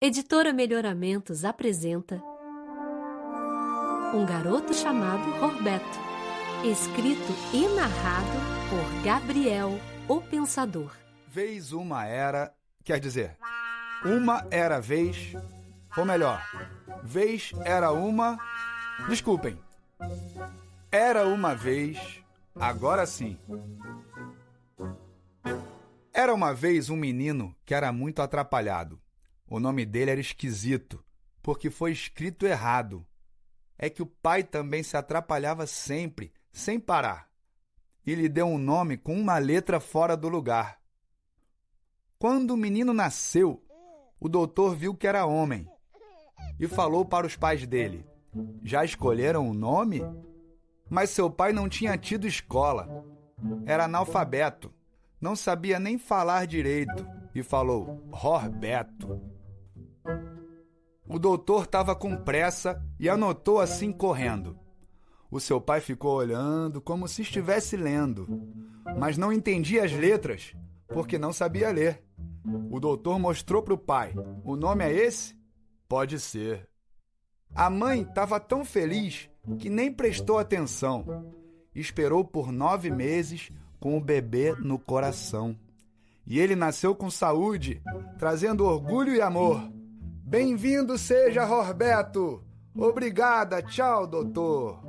Editora Melhoramentos apresenta Um Garoto Chamado Horbeto, escrito e narrado por Gabriel, o Pensador. Vez uma era, quer dizer, uma era vez, ou melhor, vez era uma, desculpem, era uma vez, agora sim. Era uma vez um menino que era muito atrapalhado. O nome dele era esquisito, porque foi escrito errado. É que o pai também se atrapalhava sempre, sem parar, e lhe deu um nome com uma letra fora do lugar. Quando o menino nasceu, o doutor viu que era homem e falou para os pais dele: já escolheram o nome? Mas seu pai não tinha tido escola, era analfabeto, não sabia nem falar direito e falou: Horbeto. O doutor estava com pressa e anotou assim correndo. O seu pai ficou olhando como se estivesse lendo, mas não entendia as letras porque não sabia ler. O doutor mostrou para o pai: o nome é esse? Pode ser. A mãe estava tão feliz que nem prestou atenção. Esperou por 9 meses com o bebê no coração. E ele nasceu com saúde, trazendo orgulho e amor. Bem-vindo seja, Horbeto! Obrigada, tchau, doutor!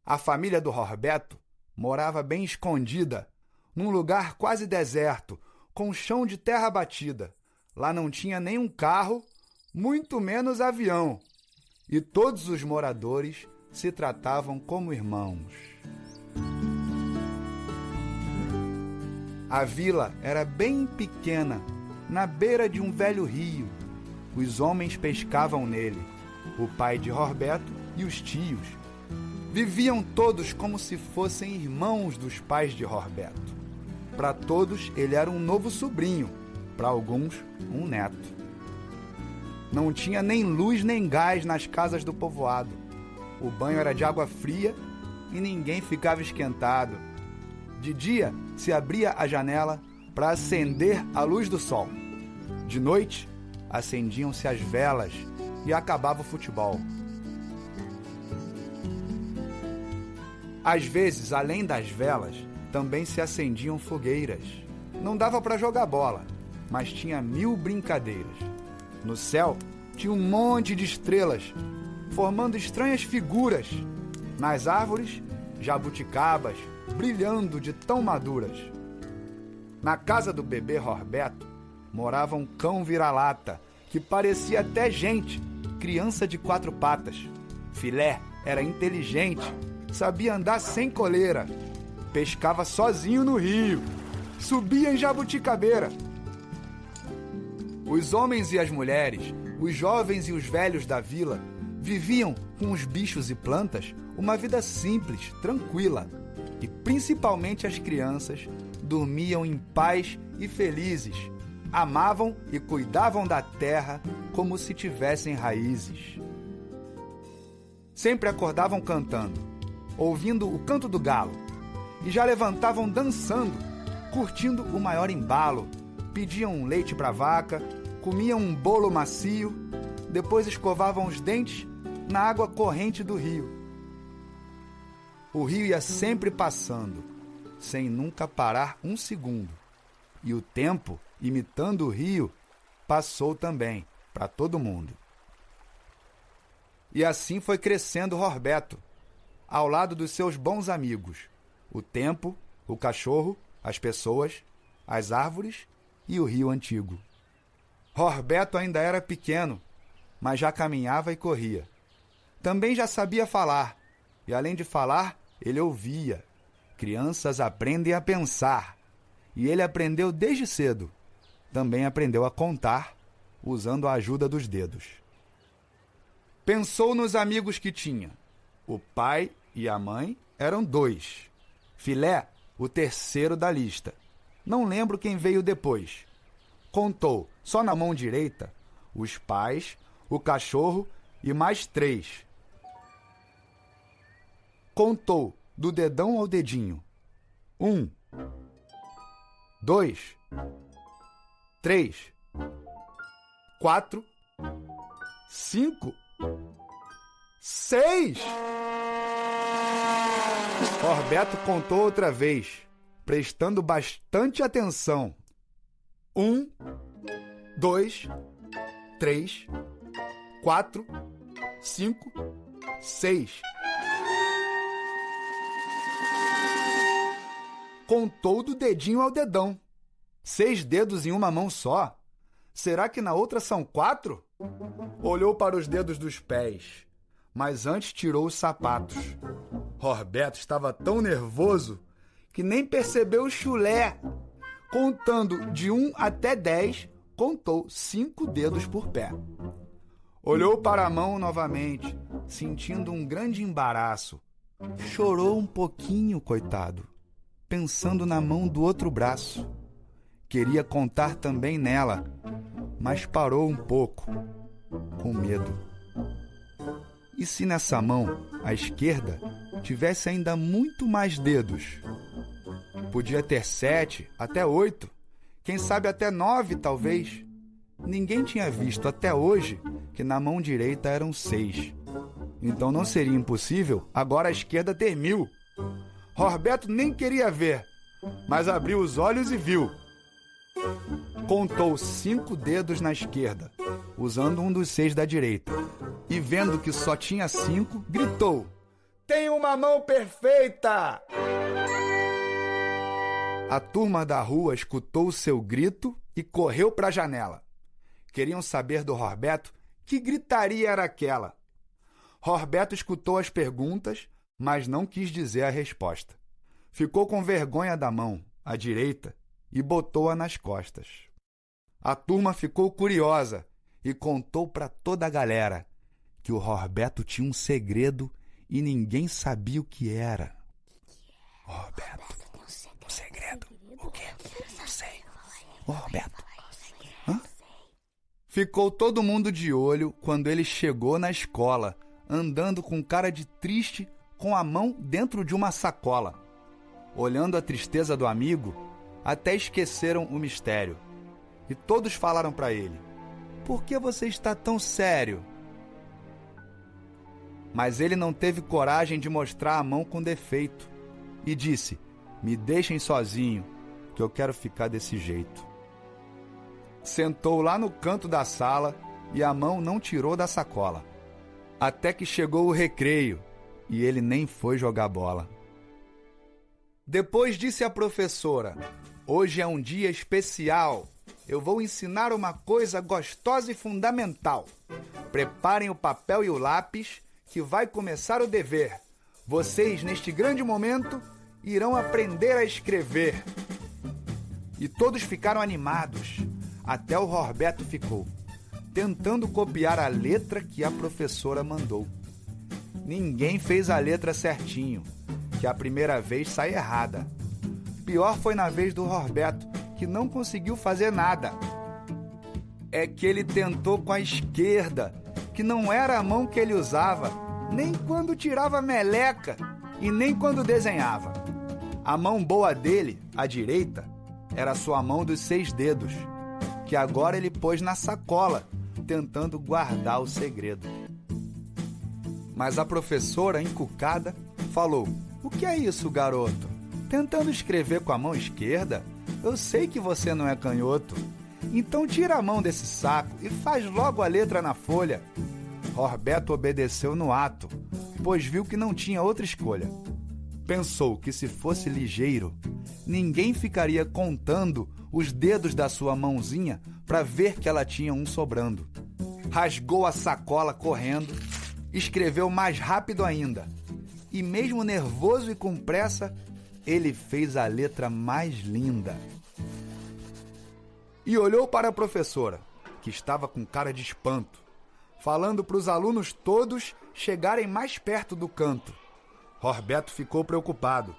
A família do Horbeto morava bem escondida, num lugar quase deserto, com chão de terra batida. Lá não tinha nenhum carro, muito menos avião. E todos os moradores se tratavam como irmãos. A vila era bem pequena, na beira de um velho rio. Os homens pescavam nele, o pai de Horbeto e os tios. Viviam todos como se fossem irmãos dos pais de Horbeto. Para todos, ele era um novo sobrinho, para alguns, um neto. Não tinha nem luz nem gás nas casas do povoado. O banho era de água fria e ninguém ficava esquentado. De dia, se abria a janela para acender a luz do sol. De noite, acendiam-se as velas e acabava o futebol. Às vezes, além das velas, também se acendiam fogueiras. Não dava para jogar bola, mas tinha 1000 brincadeiras. No céu, tinha um monte de estrelas, formando estranhas figuras. Nas árvores, jabuticabas, brilhando de tão maduras. Na casa do bebê Horbeto, morava um cão vira-lata, que parecia até gente, criança de 4 patas. Filé era inteligente, sabia andar sem coleira, pescava sozinho no rio, subia em jabuticabeira. Os homens e as mulheres, os jovens e os velhos da vila, viviam com os bichos e plantas uma vida simples, tranquila. E principalmente as crianças dormiam em paz e felizes, amavam e cuidavam da terra como se tivessem raízes. Sempre acordavam cantando, ouvindo o canto do galo, e já levantavam dançando, curtindo o maior embalo. Pediam um leite para a vaca, comiam um bolo macio, depois escovavam os dentes na água corrente do rio. O rio ia sempre passando, sem nunca parar um segundo. E o tempo, imitando o rio, passou também para todo mundo. E assim foi crescendo Horbeto, ao lado dos seus bons amigos, o tempo, o cachorro, as pessoas, as árvores e o rio antigo. Horbeto ainda era pequeno, mas já caminhava e corria. Também já sabia falar, e além de falar, ele ouvia. Crianças aprendem a pensar, e ele aprendeu desde cedo. Também aprendeu a contar, usando a ajuda dos dedos. Pensou nos amigos que tinha. O pai e a mãe eram 2. Filé, o terceiro da lista. Não lembro quem veio depois. Contou, só na mão direita, os pais, o cachorro e mais 3. Contou do dedão ao dedinho. 1, 2, 3, 4, 5, 6. Roberto contou outra vez, prestando bastante atenção. 1, 2, 3, 4, 5, 6. Contou do dedinho ao dedão. 6 dedos em uma mão só? Será que na outra são 4? Olhou para os dedos dos pés, mas antes tirou os sapatos. Roberto estava tão nervoso que nem percebeu o chulé. Contando de 1 até 10, contou 5 dedos por pé. Olhou para a mão novamente, sentindo um grande embaraço. Chorou um pouquinho, coitado, pensando na mão do outro braço. Queria contar também nela, mas parou um pouco, com medo. E se nessa mão, a esquerda, tivesse ainda muito mais dedos? Podia ter 7, até 8, quem sabe até 9, talvez. Ninguém tinha visto até hoje que na mão direita eram 6. Então não seria impossível agora a esquerda ter 1000. Roberto nem queria ver, mas abriu os olhos e viu. Contou 5 dedos na esquerda, usando um dos 6 da direita. E vendo que só tinha 5, gritou: "Tem uma mão perfeita!" A turma da rua escutou o seu grito e correu para a janela. Queriam saber do Roberto que gritaria era aquela. Roberto escutou as perguntas, mas não quis dizer a resposta. Ficou com vergonha da mão, a direita, e botou-a nas costas. A turma ficou curiosa e contou para toda a galera que o Roberto tinha um segredo e ninguém sabia o que era. Roberto, um segredo? O quê? Não sei. Ô, Roberto. Hã? Ficou todo mundo de olho quando ele chegou na escola, andando com cara de triste, com a mão dentro de uma sacola. Olhando a tristeza do amigo, até esqueceram o mistério. E todos falaram para ele: "Por que você está tão sério?" Mas ele não teve coragem de mostrar a mão com defeito e disse: "Me deixem sozinho, que eu quero ficar desse jeito." Sentou lá no canto da sala e a mão não tirou da sacola. Até que chegou o recreio e ele nem foi jogar bola. Depois disse a professora: "Hoje é um dia especial. Eu vou ensinar uma coisa gostosa e fundamental. Preparem o papel e o lápis, que vai começar o dever. Vocês, neste grande momento, irão aprender a escrever." E todos ficaram animados. Até o Roberto ficou, tentando copiar a letra que a professora mandou. Ninguém fez a letra certinho, que a primeira vez sai errada. Pior foi na vez do Roberto, que não conseguiu fazer nada. É que ele tentou com a esquerda, que não era a mão que ele usava, nem quando tirava meleca e nem quando desenhava. A mão boa dele, a direita, era a sua mão dos 6 dedos, que agora ele pôs na sacola, tentando guardar o segredo. Mas a professora, encucada, falou: "O que é isso, garoto? Tentando escrever com a mão esquerda? Eu sei que você não é canhoto. Então tira a mão desse saco e faz logo a letra na folha." Roberto obedeceu no ato, pois viu que não tinha outra escolha. Pensou que se fosse ligeiro, ninguém ficaria contando os dedos da sua mãozinha para ver que ela tinha um sobrando. Rasgou a sacola correndo, escreveu mais rápido ainda. E mesmo nervoso e com pressa, ele fez a letra mais linda. E olhou para a professora, que estava com cara de espanto, falando para os alunos todos chegarem mais perto do canto. Roberto ficou preocupado.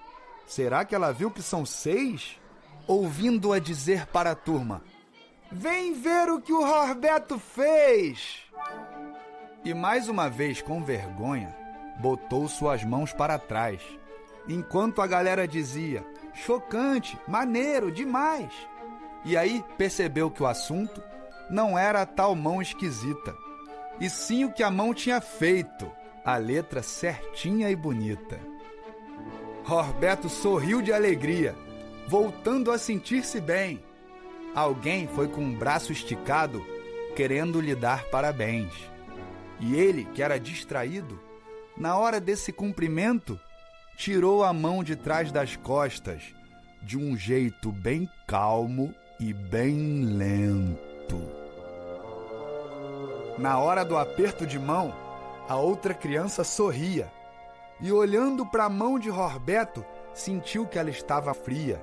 Será que ela viu que são 6? Ouvindo-a dizer para a turma: "Vem ver o que o Roberto fez!" E mais uma vez, com vergonha, botou suas mãos para trás, enquanto a galera dizia: "Chocante, maneiro, demais!" E aí percebeu que o assunto não era a tal mão esquisita, e sim o que a mão tinha feito, a letra certinha e bonita. Roberto sorriu de alegria, voltando a sentir-se bem. Alguém foi com o braço esticado, querendo lhe dar parabéns. E ele, que era distraído, na hora desse cumprimento, tirou a mão de trás das costas, de um jeito bem calmo e bem lento. Na hora do aperto de mão, a outra criança sorria e, olhando para a mão de Roberto, sentiu que ela estava fria.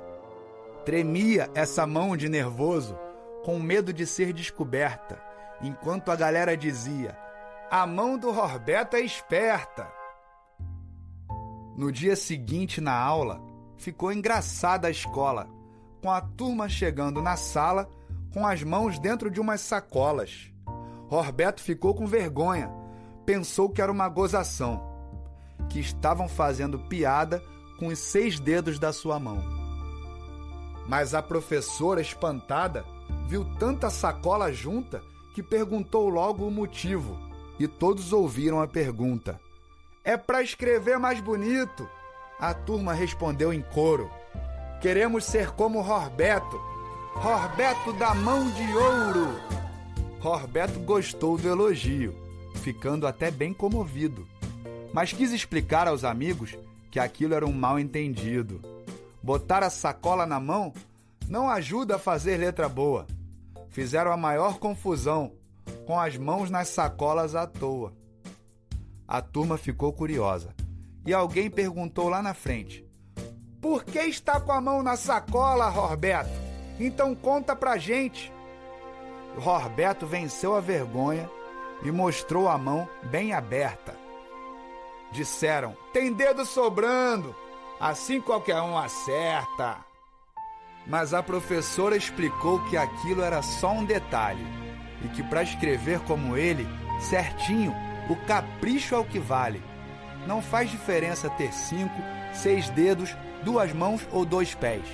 Tremia essa mão de nervoso, com medo de ser descoberta, enquanto a galera dizia: "A mão do Roberto é esperta." No dia seguinte, na aula, ficou engraçada a escola, com a turma chegando na sala com as mãos dentro de umas sacolas. Roberto ficou com vergonha, pensou que era uma gozação, que estavam fazendo piada com os 6 dedos da sua mão. Mas a professora, espantada, viu tanta sacola junta que perguntou logo o motivo, e todos ouviram a pergunta. "É para escrever mais bonito." A turma respondeu em coro: "Queremos ser como Roberto, Roberto da mão de ouro." Roberto gostou do elogio, ficando até bem comovido, mas quis explicar aos amigos que aquilo era um mal-entendido. Botar a sacola na mão não ajuda a fazer letra boa. Fizeram a maior confusão, com as mãos nas sacolas à toa. A turma ficou curiosa, e alguém perguntou lá na frente: "Por que está com a mão na sacola, Roberto? Então conta pra gente." Roberto venceu a vergonha e mostrou a mão bem aberta. Disseram: "Tem dedo sobrando, assim qualquer um acerta." Mas a professora explicou que aquilo era só um detalhe e que para escrever como ele, certinho, o capricho é o que vale. Não faz diferença ter 5, 6 dedos, 2 mãos ou 2 pés.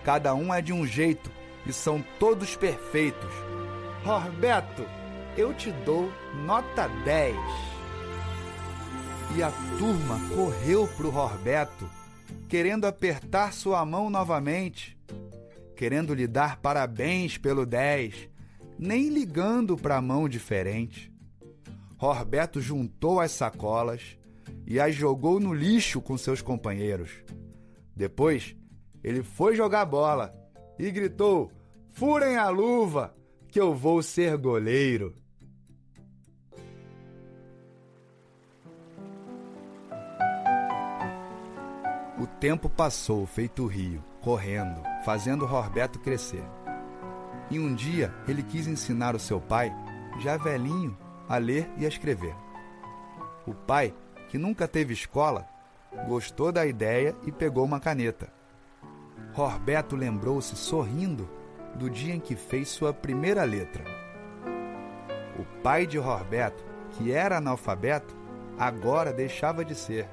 Cada um é de um jeito e são todos perfeitos. Roberto, eu te dou nota 10. E a turma correu pro Roberto, querendo apertar sua mão novamente, querendo lhe dar parabéns pelo 10, nem ligando para a mão diferente. Roberto juntou as sacolas e as jogou no lixo com seus companheiros. Depois, ele foi jogar bola e gritou: "Furem a luva, que eu vou ser goleiro." O tempo passou feito rio, correndo, fazendo Roberto crescer. E um dia ele quis ensinar o seu pai, já velhinho, a ler e a escrever. O pai, que nunca teve escola, gostou da ideia e pegou uma caneta. Roberto lembrou-se, sorrindo, do dia em que fez sua primeira letra. O pai de Roberto, que era analfabeto, agora deixava de ser.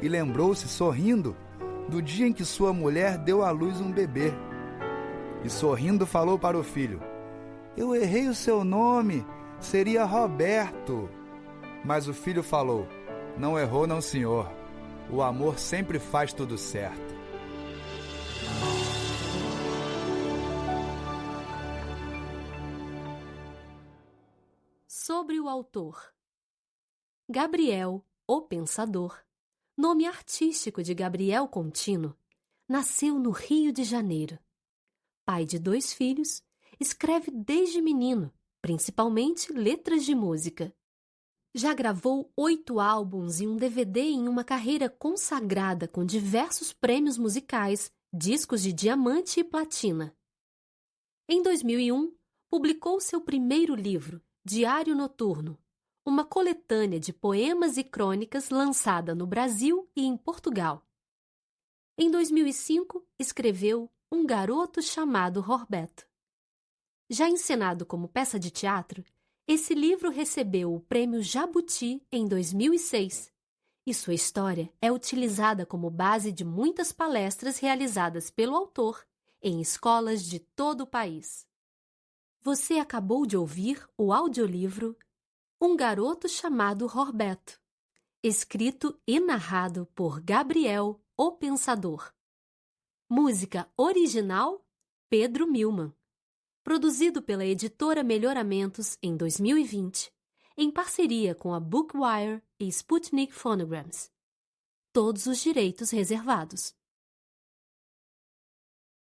E lembrou-se, sorrindo, do dia em que sua mulher deu à luz um bebê. E sorrindo falou para o filho: "Eu errei o seu nome, seria Roberto." Mas o filho falou: "Não errou não, senhor. O amor sempre faz tudo certo." Sobre o autor. Gabriel, o Pensador, nome artístico de Gabriel Contino, nasceu no Rio de Janeiro. Pai de 2 filhos, escreve desde menino, principalmente letras de música. Já gravou 8 álbuns e um DVD em uma carreira consagrada com diversos prêmios musicais, discos de diamante e platina. Em 2001, publicou seu primeiro livro, Diário Noturno, uma coletânea de poemas e crônicas lançada no Brasil e em Portugal. Em 2005, escreveu Um Garoto Chamado Roberto. Já encenado como peça de teatro, esse livro recebeu o Prêmio Jabuti em 2006 e sua história é utilizada como base de muitas palestras realizadas pelo autor em escolas de todo o país. Você acabou de ouvir o audiolivro Um Garoto Chamado Roberto, escrito e narrado por Gabriel, o Pensador. Música original, Pedro Milman. Produzido pela editora Melhoramentos em 2020, em parceria com a Bookwire e Sputnik Phonograms. Todos os direitos reservados.